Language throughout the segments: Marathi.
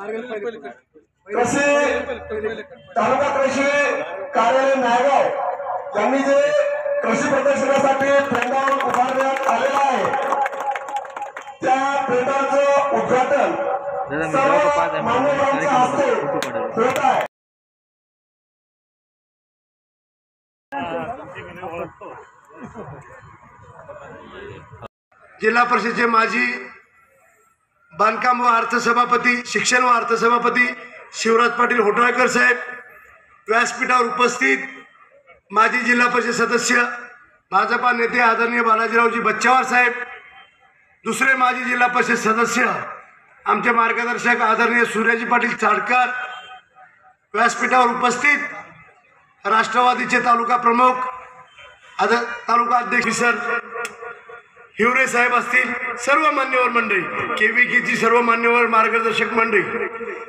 कृषी तालुका कृषी कार्यालय नायगाव यांनी जे कृषी प्रदर्शनासाठी पेंडाल उभारण्यात आलेला आहे त्या पेंडालचं उद्घाटन सर्व मान्यवरांच्या हस्ते होत आहे। जिल्हा परिषदेचे माजी बांधकाम व अर्थसभापती शिक्षण व अर्थसभापती शिवराज पाटील होटळकर साहेब, व्यासपीठावर उपस्थित माजी जिल्हा परिषद सदस्य भाजपा नेते आदरणीय बालाजीरावजी बच्चावार साहेब, दुसरे माजी जिल्हा परिषद सदस्य आमचे मार्गदर्शक आदरणीय सूर्याजी पाटील चाडकर, व्यासपीठावर उपस्थित राष्ट्रवादीचे तालुका प्रमुख तालुका अध्यक्ष सर हिवरे साहेब असतील, सर्व मान्यवर मंडळी, केवीकेची सर्व मान्यवर मार्गदर्शक मंडळी,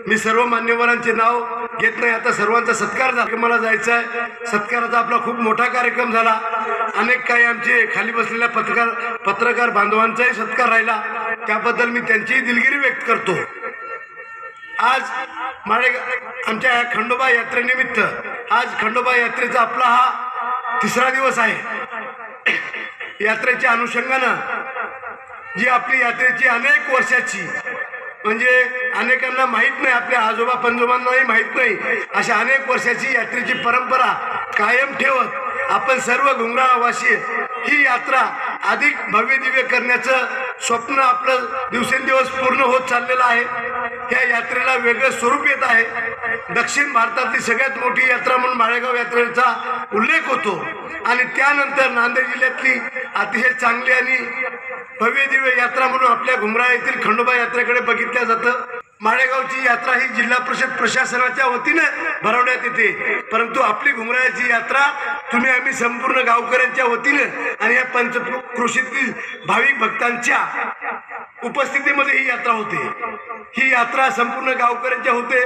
मी सर्व मान्यवरांचे नाव घेत नाही। आता सर्वांचा सत्कार झाला, मला जायचं आहे। सत्काराचा आपला खूप मोठा कार्यक्रम झाला, अनेक काही आमचे खाली बसलेल्या पत्रकार बांधवांचाही सत्कार राहिला, त्याबद्दल मी त्यांचीही दिलगिरी व्यक्त करतो। आज आमच्या खंडोबा यात्रेनिमित्त आज खंडोबा यात्रेचा आपला हा तिसरा दिवस आहे। यात्रेच्या अनुषंगानं जी आपली यात्रेची अनेक वर्षाची म्हणजे अनेकांना माहीत नाही, आपल्या आजोबा पंजोबांनाही माहीत नाही, अशा अनेक वर्षाची यात्रेची परंपरा कायम ठेवत आपण सर्व घुंगराळवासी ही यात्रा अधिक भव्य दिव्य करण्याचं स्वप्न आपलं दिवसेंदिवस पूर्ण होत चाललेलं आहे। या यात्रेला वेगळं स्वरूप येत आहे। दक्षिण भारतातली सगळ्यात मोठी यात्रा म्हणून माळेगाव यात्रेचा उल्लेख होतो आणि त्यानंतर नांदेड जिल्ह्यातली अतिशय चांगली आणि भव्य दिव्य यात्रा म्हणून आपल्या घुमरा येथील खंडोबा यात्रेकडे बघितल्या जातं। माळेगावची यात्रा ही जिल्हा परिषद प्रशासनाच्या वतीने भरवण्यात येते, परंतु आपली घुमराची यात्रा तुम्ही आम्ही संपूर्ण गावकऱ्यांच्या वतीने आणि या पंचक्रोशीतील भाविक भक्तांच्या उपस्थितीमध्ये ही यात्रा होते। ही यात्रा संपूर्ण गावकऱ्यांच्या होते।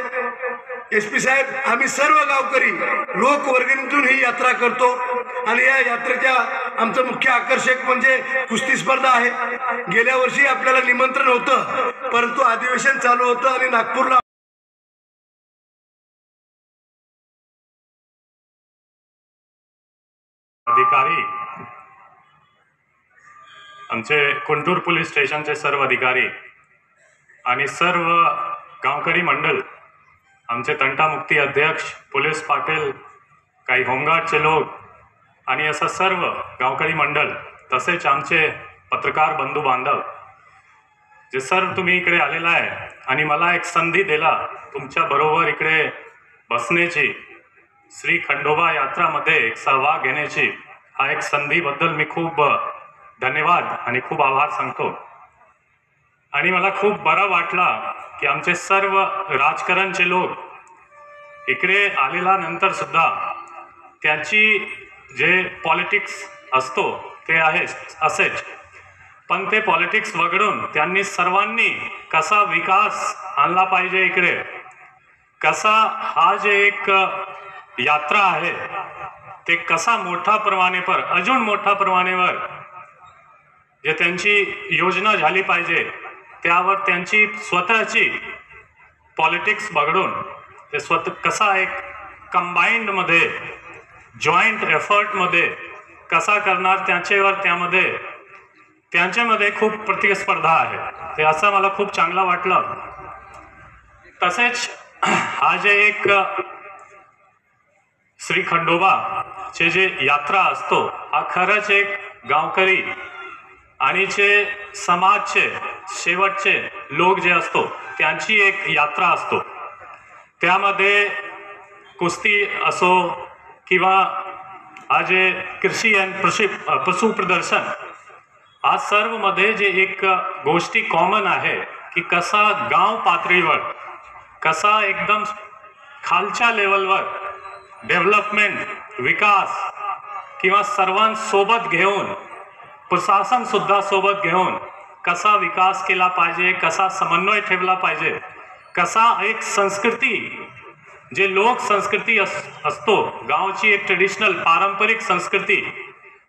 SP साहेब, आम्ही सर्व गावकरी लोकवर्गणीतून ही यात्रा करतो आणि या यात्रेच्या आमचं मुख्य आकर्षक म्हणजे कुस्ती स्पर्धा आहे। गेल्या वर्षी आपल्याला निमंत्रण होतं, परंतु अधिवेशन चालू होतं आणि नागपूरला अधिकारी आमचे कुंटूर पोलीस स्टेशनचे सर्व अधिकारी आणि सर्व गावकरी मंडळ, आमचे तंटामुक्ती अध्यक्ष पोलीस पाटील, काही होमगार्डचे लोक आणि असं सर्व गावकरी मंडळ, तसेच आमचे पत्रकार बंधू बांधव जे सर्व तुम्ही इकडे आलेला आहे आणि मला एक संधी दिला तुमच्या बरोबर इकडे बसण्याची, श्री खंडोबा यात्रामध्ये सहभाग घेण्याची, हा एक संधीबद्दल मी खूप धन्यवाद आणि खूप आभार सांगतो। आणि मला खूप बरं वाटला की आमचे सर्व राजकारणचे लोक इकडे आलेला नंतर सुद्धा त्यांची जे पॉलिटिक्स असतो ते आहे असेच, पण ते पॉलिटिक्स वगळून त्यांनी सर्वांनी कसा विकास आणला पाहिजे इकडे, कसा हा जे एक यात्रा आहे ते कसा मोठ्या प्रमाणावर अजून मोठ्या प्रमाणावर जे त्यांची योजना झाली पाहिजे त्यावर त्यांची स्वतःची पॉलिटिक्स बघडून ते स्वतः कसा एक कंबाइंड मध्ये जॉईंट एफर्टमध्ये कसा करणार त्यामध्ये त्यांच्यामध्ये खूप प्रतिस्पर्धा आहे, ते असं मला खूप चांगलं वाटलं। तसेच हा जे एक श्री खंडोबाचे जे यात्रा असतो हा खरंच एक गावकरी आणि जे समाजचे शेवटचे लोक जे असतो त्यांची एक यात्रा असतो। त्यामध्ये कुस्ती असो किंवा हा जे कृषी आणि पशु प्रदर्शन, हा सर्व मध्ये जे एक गोष्टी कॉमन आहे की कसा गाव पातळीवर कसा एकदम खालच्या लेवलवर डेव्हलपमेंट विकास किंवा सर्वांसोबत घेऊन प्रशासन सुद्धा सोबत घेऊन कसा विकास केला पाहिजे, कसा समन्वय ठेवला पाहिजे, कसा एक संस्कृती जे लोक संस्कृती असतो गावची एक ट्रेडिशनल पारंपरिक संस्कृती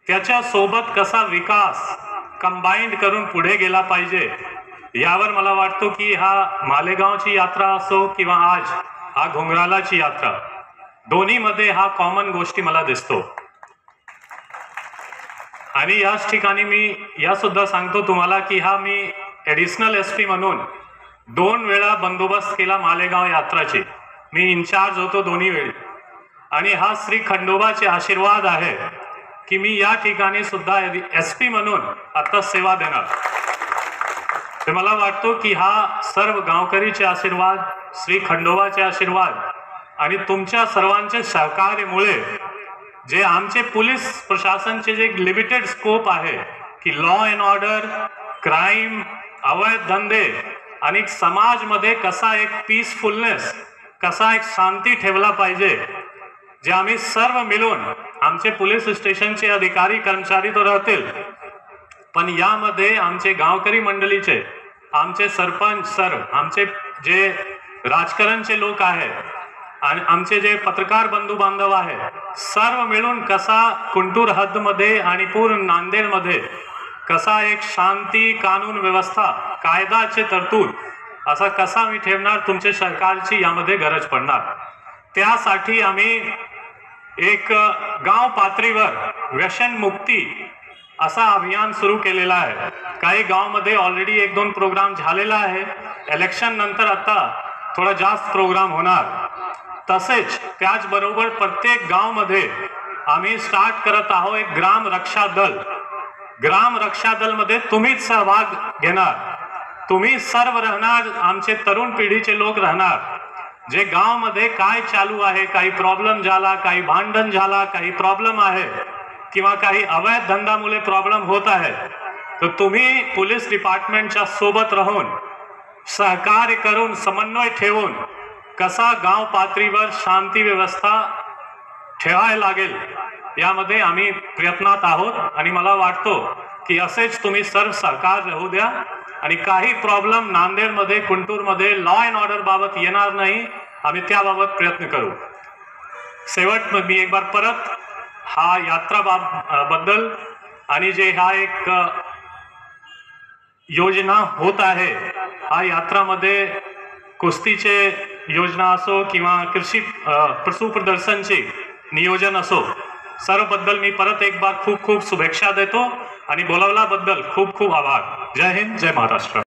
त्याच्या सोबत कसा विकास कंबाइंड करून पुढे गेला पाहिजे यावर मला वाटतो की हा मालेगावची यात्रा असो किंवा आज हा घोंगरालाची यात्रा, दोन्हीमध्ये हा कॉमन गोष्टी मला दिसतो. आणि याच ठिकाणी मी या सुद्धा सांगतो तुम्हाला की हा मी ॲडिशनल SP म्हणून 2 वेळा बंदोबस्त केला मालेगाव यात्राची. मी इन्चार्ज होतो दोन्ही वेळी. आणि हा श्री खंडोबाचे आशीर्वाद आहे की मी या ठिकाणी सुद्धा SP म्हणून आता सेवा देणार. तर मला वाटतो की हा सर्व गावकरीचे आशीर्वाद, श्री खंडोबाचे आशीर्वाद आणि तुमच्या सर्वांचे सहकार्यामुळे जे आमचे पोलीस प्रशासनचे जे लिमिटेड स्कोप आहे की लॉ अँड ऑर्डर, क्राईम, अवैध धंदे आणि समाजमध्ये कसा एक पीसफुलनेस, कसा एक शांती ठेवला पाहिजे, जे आम्ही सर्व मिळून आमचे पोलीस स्टेशनचे अधिकारी कर्मचारी तो राहतील, पण यामध्ये आमचे गावकरी मंडळीचे, आमचे सरपंच सर, आमचे जे राजकारणचे लोक आहेत आणि आमचे जे पत्रकार बंधू बांधव आहेत, सर्व मिळून कसा कुंटूर हद्दमध्ये आणि पूर्ण नांदेडमध्ये कसा एक शांती, कानून व्यवस्था, कायदाचे तरतूद असा कसा मी ठेवणार, तुमच्या सरकारची यामध्ये गरज पडणार. त्यासाठी आम्ही एक गाव पातळीवर व्यसन मुक्ती असा अभियान सुरू केलेला आहे. काही गावामध्ये ऑलरेडी 1-2 प्रोग्राम झालेला आहे. इलेक्शन नंतर आता थोडा जास्त प्रोग्राम होणार. तसेच त्याचबरोबर प्रत्येक गावामध्ये आम्ही स्टार्ट करत आहोत एक ग्राम रक्षा दल. ग्राम रक्षा दलमध्ये तुम्हीच सहभाग घेणार, तुम्ही सर्व राहणार, आमचे तरुण पिढीचे लोक राहणार. जे गावामध्ये काय चालू आहे, काही प्रॉब्लेम झाला, काही भांडण झाला, काही प्रॉब्लेम आहे किंवा काही अवैध धंद्यामुळे प्रॉब्लेम होत आहे, तर तुम्ही पोलीस डिपार्टमेंटच्या सोबत राहून सहकार्य करून समन्वय ठेवून कसा गाव पातळीवर शांती व्यवस्था ठेवायला लागेल यामध्ये आम्ही प्रयत्नात आहोत. आणि मला वाटतो की असेच तुम्ही सर्व सहकार राहू द्या आणि काही प्रॉब्लेम नांदेडमध्ये, कुंटूरमध्ये लॉ अँड ऑर्डर बाबत येणार नाही. आम्ही त्याबाबत प्रयत्न करू. शेवट मी एक बार परत हा यात्रा बद्दल आणि जे हा एक योजना होत आहे, हा यात्रामध्ये कुस्तीचे योजना असो किंवा कृषी पशु प्रदर्शनचे नियोजन असो, सर्वबद्दल मी परत एक बार खूप खूप शुभेच्छा देतो आणि बोलावल्याबद्दल खूप खूप आभार. जय हिंद, जय महाराष्ट्र.